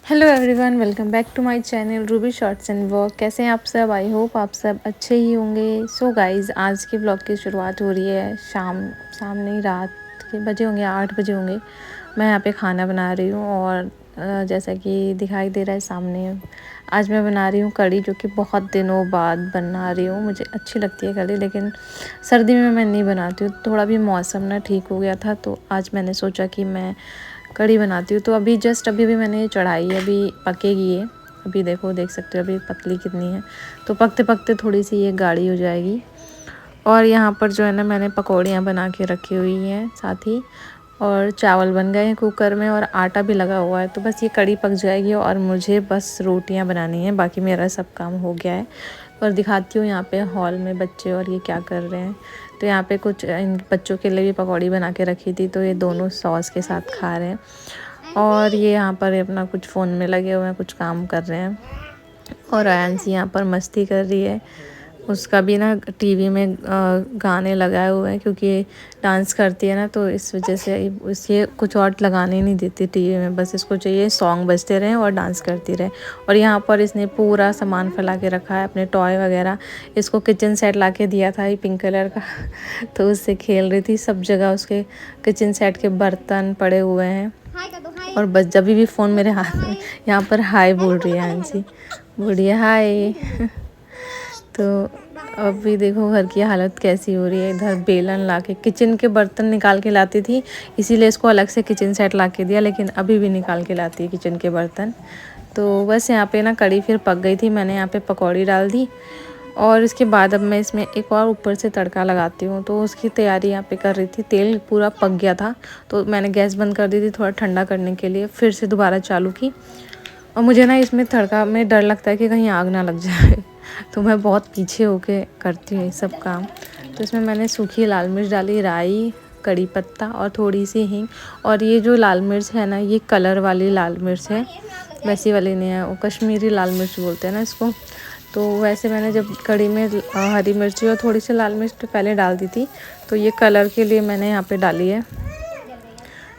Hello everyone, welcome back to my channel Ruby shorts and vlog. कैसे हैं आप सब? आई होप आप सब अच्छे ही होंगे। सो गाइज़, आज के व्लॉग की शुरुआत हो रही है शाम नहीं, रात के बजे होंगे, 8 बजे होंगे। मैं यहाँ पे खाना बना रही हूँ और जैसा कि दिखाई दे रहा है सामने, आज मैं बना रही हूँ कढ़ी, जो कि बहुत दिनों बाद बना रही हूँ। मुझे अच्छी लगती है कढ़ी, लेकिन सर्दी में मैं नहीं बनाती हूँ। थोड़ा भी मौसम ना ठीक हो गया था, तो आज मैंने सोचा कि मैं कढ़ी बनाती हूँ। तो अभी भी मैंने चढ़ाई है, अभी पकेगी ये। अभी देख सकते हो अभी पतली कितनी है। तो पकते पकते थोड़ी सी ये गाढ़ी हो जाएगी। और यहाँ पर जो है ना, मैंने पकौड़ियाँ बना के रखी हुई हैं साथ ही। और चावल बन गए हैं कुकर में और आटा भी लगा हुआ है। तो बस ये कढ़ी पक जाएगी और मुझे बस रोटियाँ बनानी हैं, बाकी मेरा सब काम हो गया है। और दिखाती हूँ यहाँ पे हॉल में बच्चे और ये क्या कर रहे हैं। तो यहाँ पे कुछ इन बच्चों के लिए भी पकौड़ी बना के रखी थी, तो ये दोनों सॉस के साथ खा रहे हैं। और ये यहाँ पर अपना कुछ फ़ोन में लगे हुए हैं, कुछ काम कर रहे हैं। और आयांसी यहाँ पर मस्ती कर रही है। उसका भी ना टीवी में गाने लगाए हुए हैं, क्योंकि डांस करती है ना, तो इस वजह से इसे कुछ और लगाने नहीं देती टीवी में। बस इसको चाहिए सॉन्ग बजते रहें और डांस करती रहे। और यहाँ पर इसने पूरा सामान फैला के रखा है, अपने टॉय वगैरह। इसको किचन सेट ला के दिया था, ये पिंक कलर का तो उससे खेल रही थी। सब जगह उसके किचन सेट के बर्तन पड़े हुए हैं। और बस जब भी फ़ोन मेरे हाथ में, यहाँ पर हाय बोल रही है आंसी, बोल रही है हाय तो अभी देखो घर की हालत कैसी हो रही है। इधर बेलन लाके किचन के बर्तन निकाल के लाती थी, इसीलिए इसको अलग से किचन सेट ला के दिया, लेकिन अभी भी निकाल के लाती है किचन के बर्तन। तो बस यहाँ पे ना कढ़ी फिर पक गई थी, मैंने यहाँ पे पकौड़ी डाल दी। और इसके बाद अब मैं इसमें एक और ऊपर से तड़का लगाती हूँ, तो उसकी तैयारी यहाँ पे कर रही थी। तेल पूरा पक गया था, तो मैंने गैस बंद कर दी थी थोड़ा ठंडा करने के लिए, फिर से दोबारा चालू की। और मुझे ना इसमें तड़का में डर लगता है कि कहीं आग ना लग जाए तो मैं बहुत पीछे होके करती हूँ ये सब काम। तो इसमें मैंने सूखी लाल मिर्च डाली, राई, कड़ी पत्ता और थोड़ी सी हींग। और ये जो लाल मिर्च है ना, ये कलर वाली लाल मिर्च है, वैसी वाली नहीं है। वो कश्मीरी लाल मिर्च बोलते हैं ना इसको। तो वैसे मैंने जब कड़ी में हरी मिर्ची और थोड़ी सी लाल मिर्च पहले डाल दी थी, तो ये कलर के लिए मैंने यहाँ पे डाली है।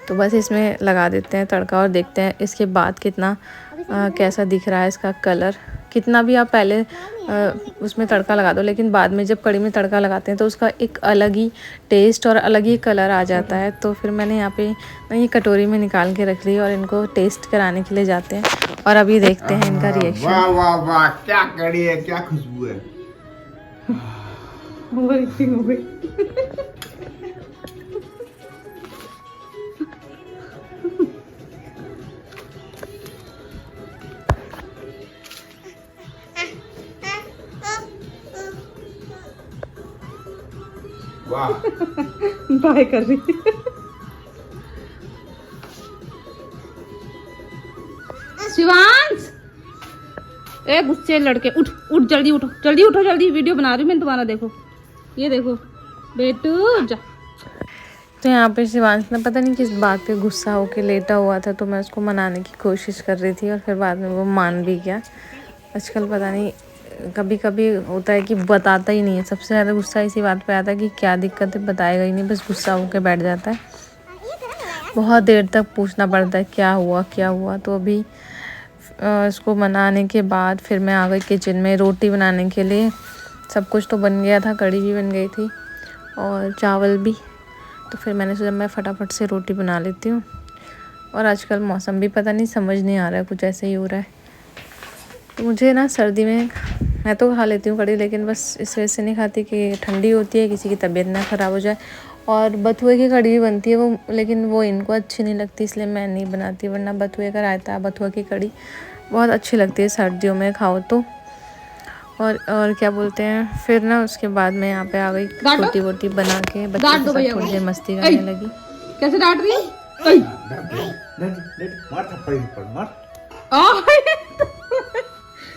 तो बस इसमें लगा देते हैं तड़का और देखते हैं इसके बाद कितना कैसा दिख रहा है इसका कलर। कितना भी आप पहले उसमें तड़का लगा दो, लेकिन बाद में जब कड़ी में तड़का लगाते हैं तो उसका एक अलग ही टेस्ट और अलग ही कलर आ जाता है। तो फिर मैंने यहाँ पे ये कटोरी में निकाल के रख ली और इनको टेस्ट कराने के लिए जाते हैं। और अभी देखते हैं इनका रिएक्शन। वाह वाह वाह, क्या कड़ी है, क्या खुशबू है। वाह, बाय कर रही शिवांश, ए गुस्से लड़के, उठ उठ, जल्दी उठो, जल्दी उठो, जल्दी वीडियो बना रही हूँ मैं तुम्हारा। देखो ये देखो बेटू जा। तो यहाँ पे शिवांश ने पता नहीं किस बात पे गुस्सा होके लेटा हुआ था, तो मैं उसको मनाने की कोशिश कर रही थी और फिर बाद में वो मान भी गया। आजकल पता नहीं कभी कभी होता है कि बताता ही नहीं है। सबसे ज़्यादा गुस्सा इसी बात पे आता है कि क्या दिक्कत है, बताएगा ही नहीं, बस गुस्सा होके बैठ जाता है। बहुत देर तक पूछना पड़ता है क्या हुआ क्या हुआ। तो अभी इसको मनाने के बाद फिर मैं आ गई किचन में रोटी बनाने के लिए। सब कुछ तो बन गया था, कढ़ी भी बन गई थी और चावल भी। तो फिर मैंने सोचा मैं फटाफट से रोटी बना लेती हूँ। और आजकल मौसम भी पता नहीं समझ नहीं आ रहा है, कुछ ऐसे ही हो रहा है। तो मुझे ना सर्दी में मैं तो खा लेती हूँ कढ़ी, लेकिन बस इस वजह से नहीं खाती कि ठंडी होती है, किसी की तबीयत ना ख़राब हो जाए। और बथुए की कढ़ी भी बनती है वो, लेकिन वो इनको अच्छी नहीं लगती, इसलिए मैं नहीं बनाती। वरना बथुए का रायता, बथुआ की कढ़ी बहुत अच्छी लगती है सर्दियों में खाओ तो। और क्या बोलते हैं, फिर ना उसके बाद मैं यहाँ पे आ गई रोटी वोटी बना के, बच्चों के साथ थोड़ी देर मस्ती करने लगी। कैसे डांट रही है? मार थप्पड़, थप्पड़ मार।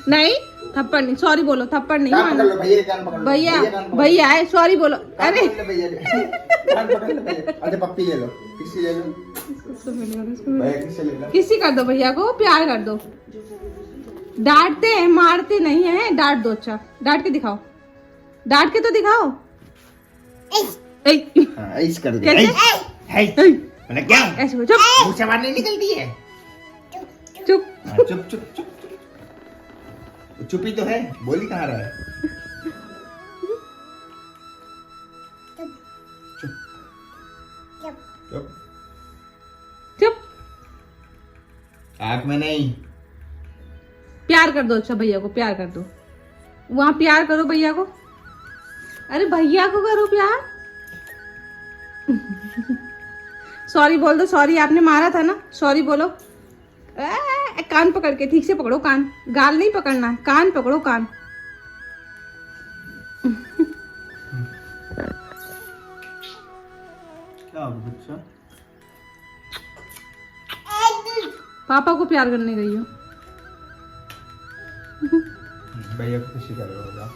नहीं थप्पड़ नहीं, सॉरी बोलो, थप्पड़ नहीं कान पकड़ लो, भैया के कान पकड़ लो, भैया कान पकड़ लो। भैया है, सॉरी बोलो। कान अरे पकड़ लो भैया के, कान पकड़ लो भैया। अच्छा पप्पी ले लो, किसी ले लो, भैया किसी ले लो। किसी कर दो, भैया को प्यार कर दो। डांटते हैं, मारते नहीं है, डांट दो। अच्छा डांट के दिखाओ, डांट के तो दिखाओ। हाँ, ऐसे कर दे। कैसे? है, मतलब क्या? ऐसे बोलो, चुप मुँह से आवाज नहीं निकलती है। चुप। हाँ, चुप चुप चुप चुप चुप ही तो है, बोल ही कहाँ रहा है। चुप चुप चुप। आँख में नहीं। प्यार कर दो, अच्छा भैया को प्यार कर दो, वहां प्यार करो भैया को, अरे भैया को करो प्यार। सॉरी बोल दो, सॉरी आपने मारा था ना, सॉरी बोलो। कान पकड़ के ठीक से पकड़ो, कान, गाल नहीं पकड़ना, कान पकड़ो, कान। क्या हो गया बच्चा? पापा को प्यार करने गई हो। भैया को खुशी कर लो, जाओ।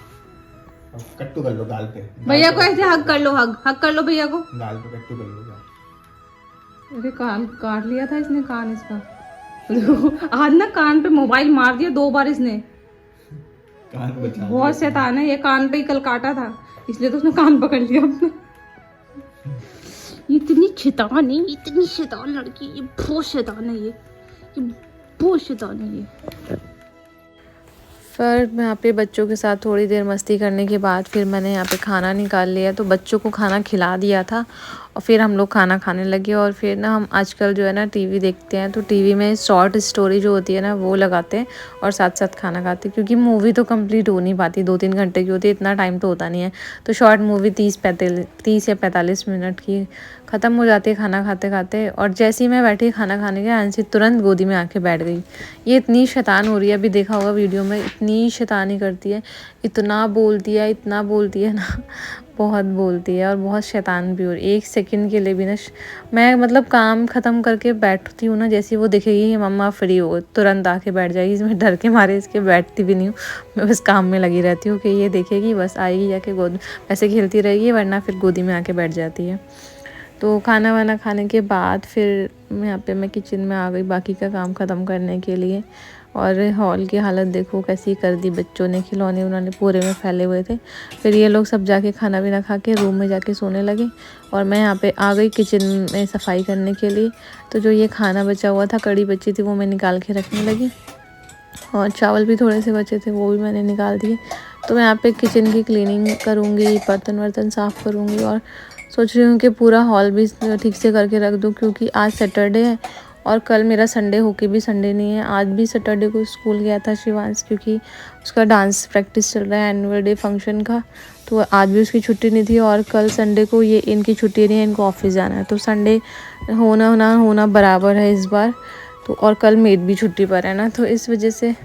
अब कट्टू कर लो गाल पे। भैया को ऐसे हग कर लो, हग कर लो भैया को। गाल पे कट्टू कर लो, जाओ। अरे कान काट लिया था इसने, कान इसका। आज ना कान पे मोबाइल मार दिया 2 बार इसने। कान बचा बहुत लिया। शैतान है ये, कान पे ही कल काटा था, इसलिए तो उसने कान पकड़ लिया अपना। इतनी शैतान है, इतनी शैतान लड़की, ये बहुत शैतान है, ये बहुत शैतान है ये। फिर मैं यहाँ पे बच्चों के साथ थोड़ी देर मस्ती करने के बाद फिर मैंने यहाँ पे खाना निकाल लिया। तो बच्चों को खाना खिला दिया था और फिर हम लोग खाना खाने लगे। और फिर ना हम आजकल जो है ना टीवी देखते हैं, तो टीवी में शॉर्ट स्टोरी जो होती है ना वो लगाते हैं और साथ साथ खाना खाते हैं, क्योंकि मूवी तो कंप्लीट हो नहीं पाती, 2-3 घंटे की होती है, इतना टाइम तो होता नहीं है। तो शॉर्ट मूवी 30 या 45 मिनट की ख़त्म हो जाती है खाना खाते खाते। और जैसे ही मैं बैठी खाना खाने के, अंशी तुरंत गोदी में आके बैठ गई। ये इतनी शैतान हो रही है, अभी देखा होगा वीडियो में, इतनी शैतानी करती है, इतना बोलती है ना, बहुत बोलती है और बहुत शैतान भी हो रही है। 1 सेकंड के लिए भी ना मैं मतलब काम ख़त्म करके बैठती हूँ ना, जैसे वो दिखेगी मम्मा फ्री हो, तुरंत आके बैठ जाएगी। इसमें डर के मारे इसके बैठती भी नहीं हूँ, मैं बस काम में लगी रहती हूँ कि ये देखेगी, बस आएगी जाके गोद, ऐसे खेलती रहेगी, वरना फिर गोदी में आके बैठ जाती है। तो खाना वाना खाने के बाद फिर यहाँ पे मैं किचन में आ गई बाकी का काम ख़त्म करने के लिए। और हॉल की हालत देखो कैसी कर दी बच्चों ने, खिलौने उन्होंने पूरे में फैले हुए थे। फिर ये लोग सब जाके खाना पीना खा के रूम में जाके सोने लगे और मैं यहाँ पे आ गई किचन में सफाई करने के लिए। तो जो ये खाना बचा हुआ था, कड़ी बची थी, वो मैं निकाल के रखने लगी और चावल भी थोड़े से बचे थे, वो भी मैंने निकाल दिए। तो मैं यहाँ पे किचन की क्लीनिंग करूँगी, बर्तन वर्तन साफ़ करूँगी और सोच रही हूँ कि पूरा हॉल भी ठीक से करके रख दूँ, क्योंकि आज सैटरडे है और कल मेरा संडे होके भी संडे नहीं है। आज भी सैटरडे को स्कूल गया था शिवांश, क्योंकि उसका डांस प्रैक्टिस चल रहा है एनुअल डे फंक्शन का, तो आज भी उसकी छुट्टी नहीं थी। और कल संडे को ये इनकी छुट्टी नहीं है, इनको ऑफिस जाना है, तो संडे होना ना होना बराबर है इस बार। तो और कल मेड भी छुट्टी पर है ना, तो इस वजह से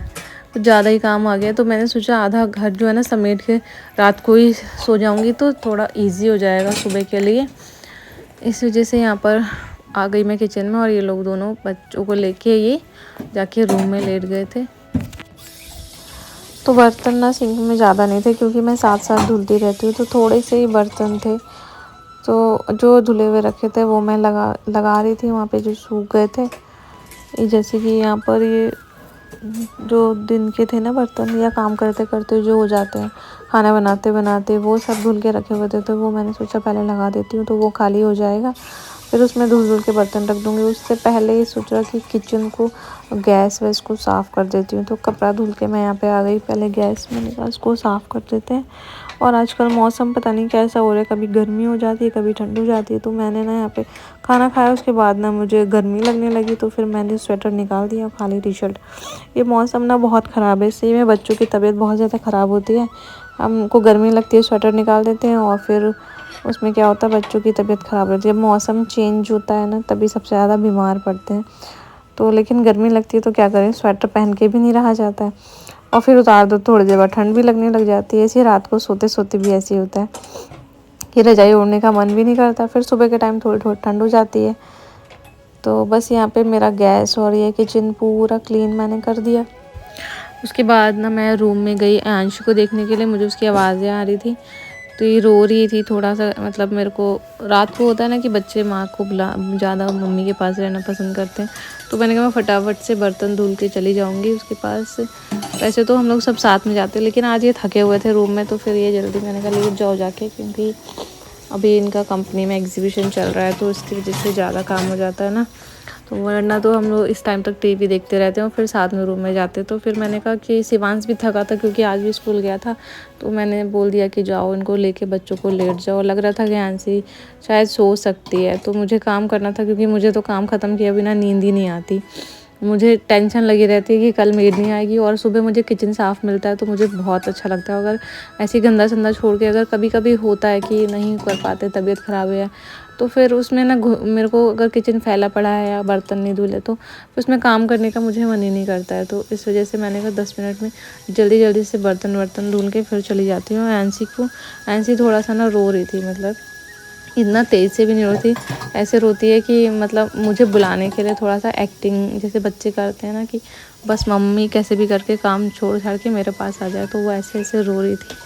कुछ ज़्यादा ही काम आ गया। तो मैंने सोचा आधा घर जो है ना समेट के रात को ही सो जाऊंगी, तो थोड़ा इजी हो जाएगा सुबह के लिए। इस वजह से यहाँ पर आ गई मैं किचन में और ये लोग दोनों बच्चों को लेके ये जाके रूम में लेट गए थे। तो बर्तन ना सिंक में ज़्यादा नहीं थे, क्योंकि मैं साथ साथ धुलती रहती हूँ, तो थोड़े से ही बर्तन थे। तो जो धुले हुए रखे थे वो मैं लगा रही थी वहाँ पे जो सूख गए थे। जैसे कि यहाँ पर ये जो दिन के थे ना बर्तन, या काम करते करते जो हो जाते हैं, खाना बनाते बनाते, वो सब धुल के रखे हुए थे, तो वो मैंने सोचा पहले लगा देती हूँ, तो वो खाली हो जाएगा, फिर उसमें धुल के बर्तन रख दूँगी। उससे पहले ही सोचा कि किचन को गैस वैस को साफ़ कर देती हूँ। तो कपड़ा धुल के मैं यहाँ पे आ गई, पहले गैस में गैस को साफ़ कर देते हैं। और आजकल मौसम पता नहीं कैसा हो रहा है, कभी गर्मी हो जाती है कभी ठंड हो जाती है। तो मैंने ना यहाँ पे खाना खाया, उसके बाद ना मुझे गर्मी लगने लगी, तो फिर मैंने स्वेटर निकाल दिया और खाली टी शर्ट। ये मौसम ना बहुत ख़राब है, इससे में बच्चों की तबीयत बहुत ज़्यादा ख़राब होती है। हमको गर्मी लगती है, स्वेटर निकाल देते हैं और फिर उसमें क्या होता है, बच्चों की तबीयत ख़राब होती है। जब मौसम चेंज होता है ना, तभी सबसे ज़्यादा बीमार पड़ते हैं। तो लेकिन गर्मी लगती है तो क्या करें, स्वेटर पहन के भी नहीं रहा जाता है, और फिर उतार दो थोड़ी देर बाद ठंड भी लगने लग जाती है। ऐसे रात को सोते सोते भी ऐसे ही होता है कि रजाई ओढ़ने का मन भी नहीं करता, फिर सुबह के टाइम थोड़ी थोड़ी ठंड हो जाती है। तो बस यहाँ पे मेरा गैस और ये किचन पूरा क्लीन मैंने कर दिया। उसके बाद ना मैं रूम में गई अंशु को देखने के लिए, मुझे उसकी आवाज़ें आ रही थी, तो ये रो रही थी थोड़ा सा। मतलब मेरे को रात को होता है ना कि बच्चे माँ को ज़्यादा मम्मी के पास रहना पसंद करते हैं, तो मैंने कहा मैं फटाफट से बर्तन धुल के चली जाऊँगी उसके पास। वैसे तो हम लोग सब साथ में जाते हैं, लेकिन आज ये थके हुए थे रूम में, तो फिर ये जल्दी मैंने कहा लेट जाओ जाके, क्योंकि अभी इनका कंपनी में एग्जीबिशन चल रहा है, तो इसकी वजह से ज़्यादा काम हो जाता है ना। तो वरना तो हम लोग इस टाइम तक टीवी देखते रहते हैं और फिर साथ में रूम में जाते। तो फिर मैंने कहा कि शिवांश भी थका था क्योंकि आज भी स्कूल गया था, तो मैंने बोल दिया कि जाओ इनको लेके बच्चों को लेट जाओ। लग रहा था कि यांसी शायद सो सकती है, तो मुझे काम करना था क्योंकि मुझे तो काम ख़त्म किए बिना नींद ही नहीं आती। मुझे टेंशन लगी रहती है कि कल मेड नहीं आएगी, और सुबह मुझे किचन साफ़ मिलता है तो मुझे बहुत अच्छा लगता है। अगर ऐसे गंदा संदा छोड़ के, अगर कभी कभी होता है कि नहीं कर पाते, तबीयत ख़राब है तो फिर उसमें ना मेरे को अगर किचन फैला पड़ा है या बर्तन नहीं धुले तो उसमें काम करने का मुझे मन ही नहीं करता है। तो इस वजह से मैंने कहा 10 मिनट में जल्दी जल्दी से बर्तन धुल के फिर चली जाती हूँ। ऐंसी थोड़ा सा ना रो रही थी, मतलब इतना तेज़ से भी नहीं रोती, ऐसे रोती है कि मतलब मुझे बुलाने के लिए थोड़ा सा एक्टिंग जैसे बच्चे करते हैं ना, कि बस मम्मी कैसे भी करके काम छोड़ छाड़ के मेरे पास आ जाए, तो वो ऐसे ऐसे रो रही थी।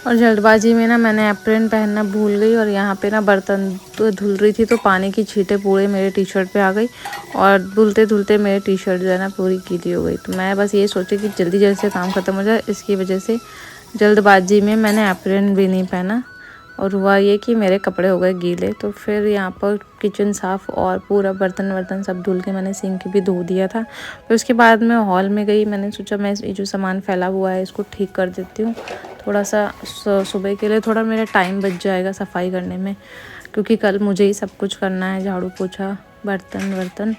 और जल्दबाजी में ना मैंने एप्रन पहनना भूल गई, और यहाँ पे ना बर्तन तो धुल रही थी तो पानी की छींटें पूरे मेरे टी शर्ट पे आ गई, और धुलते धुलते मेरी टी शर्ट जो है ना पूरी गीली हो गई। तो मैं बस ये सोची कि जल्दी जल्दी से काम ख़त्म हो जाए, इसकी वजह से जल्दबाजी में मैंने एप्रन भी नहीं पहना, और हुआ ये कि मेरे कपड़े हो गए गीले। तो फिर यहाँ पर किचन साफ़ और पूरा बर्तन सब धुल के मैंने सिंक भी धो दिया था। फिर उसके बाद मैं हॉल में गई, मैंने सोचा मैं ये जो सामान फैला हुआ है इसको ठीक कर देती हूँ, थोड़ा सा सुबह के लिए थोड़ा मेरा टाइम बच जाएगा सफाई करने में, क्योंकि कल मुझे ही सब कुछ करना है, झाड़ू पोछा बर्तन।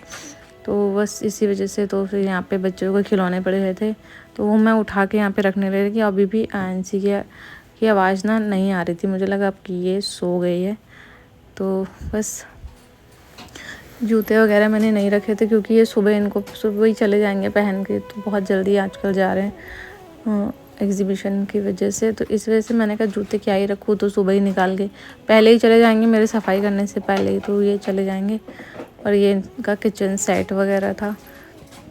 तो बस इसी वजह से तो फिर यहाँ पे बच्चों को खिलौने पड़े हुए थे, तो वो मैं उठा के यहाँ पे रखने लगी कि अभी भी आंसी की आवाज़ ना नहीं आ रही थी। मुझे लगा अब कि ये सो गई है। तो बस जूते वगैरह मैंने नहीं रखे थे क्योंकि ये सुबह ही चले जाएंगे पहन के, तो बहुत जल्दी आजकल जा रहे हैं एग्जीबिशन की वजह से। तो इस वजह से मैंने कहा जूते क्या ही रखूँ, तो सुबह ही निकाल के पहले ही चले जाएंगे, मेरे सफाई करने से पहले ही तो ये चले जाएंगे। और ये इनका किचन सेट वगैरह था,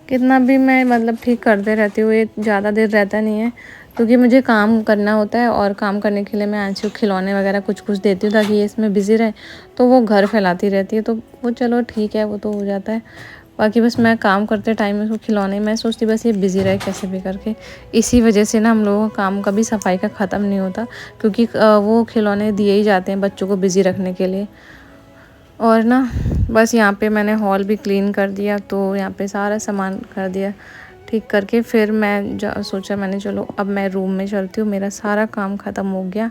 कितना भी मैं मतलब ठीक करते रहती हूँ, ये ज़्यादा देर रहता नहीं है क्योंकि मुझे काम करना होता है, और काम करने के लिए मैं आंसू खिलौने वगैरह कुछ देती हूँ ताकि ये इसमें बिज़ी रहे, तो वो घर फैलाती रहती है, तो वो चलो ठीक है, वो तो हो जाता है। बाकी बस मैं काम करते टाइम उसको खिलौने, मैं सोचती बस ये बिज़ी रहे कैसे भी करके। इसी वजह से ना हम लोगों का काम कभी सफाई का ख़त्म नहीं होता, क्योंकि वो खिलौने दिए ही जाते हैं बच्चों को बिज़ी रखने के लिए। और ना बस यहाँ पे मैंने हॉल भी क्लीन कर दिया, तो यहाँ पे सारा सामान कर दिया ठीक करके फिर मैं सोचा मैंने चलो अब मैं रूम में चलती हूँ, मेरा सारा काम ख़त्म हो गया।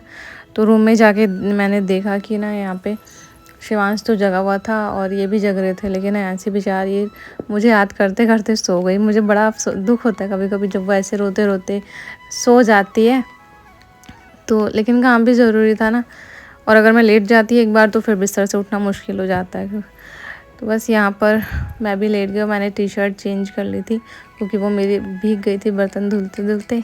तो रूम में जाके मैंने देखा कि ना यहाँ पे शिवांश तो जगा हुआ था और ये भी जग रहे थे, लेकिन ऐसी बेचारी मुझे याद करते करते सो गई। मुझे बड़ा दुख होता है कभी कभी जब वो ऐसे रोते रोते सो जाती है, तो लेकिन काम भी ज़रूरी था ना, और अगर मैं लेट जाती है एक बार तो फिर बिस्तर से उठना मुश्किल हो जाता है। तो बस यहाँ पर मैं भी लेट गई, मैंने टी शर्ट चेंज कर ली थी क्योंकि वो मेरी भीग गई थी बर्तन धुलते धुलते।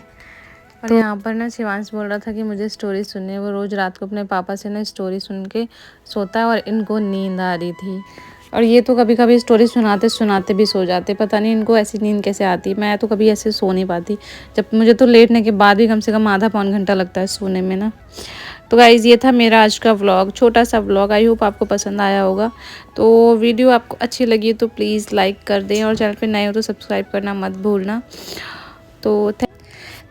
और यहाँ पर ना शिवांश बोल रहा था कि मुझे स्टोरी सुननी है, वो रोज़ रात को अपने पापा से ना स्टोरी सुन के सोता है और इनको नींद आ रही थी। और ये तो कभी कभी स्टोरी सुनाते सुनाते भी सो जाते, पता नहीं इनको ऐसी नींद कैसे आती। मैं तो कभी ऐसे सो नहीं पाती, जब मुझे तो लेटने के बाद भी कम से कम आधा पौन घंटा लगता है सोने में ना। तो गाइज़ ये था मेरा आज का व्लॉग, छोटा सा व्लॉग। आई होप आपको पसंद आया होगा। तो वीडियो आपको अच्छी लगी तो प्लीज़ लाइक कर दें, और चैनल पे नए हो तो सब्सक्राइब करना मत भूलना। तो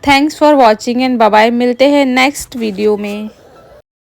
thanks for watching and bye bye, मिलते हैं नेक्स्ट वीडियो में।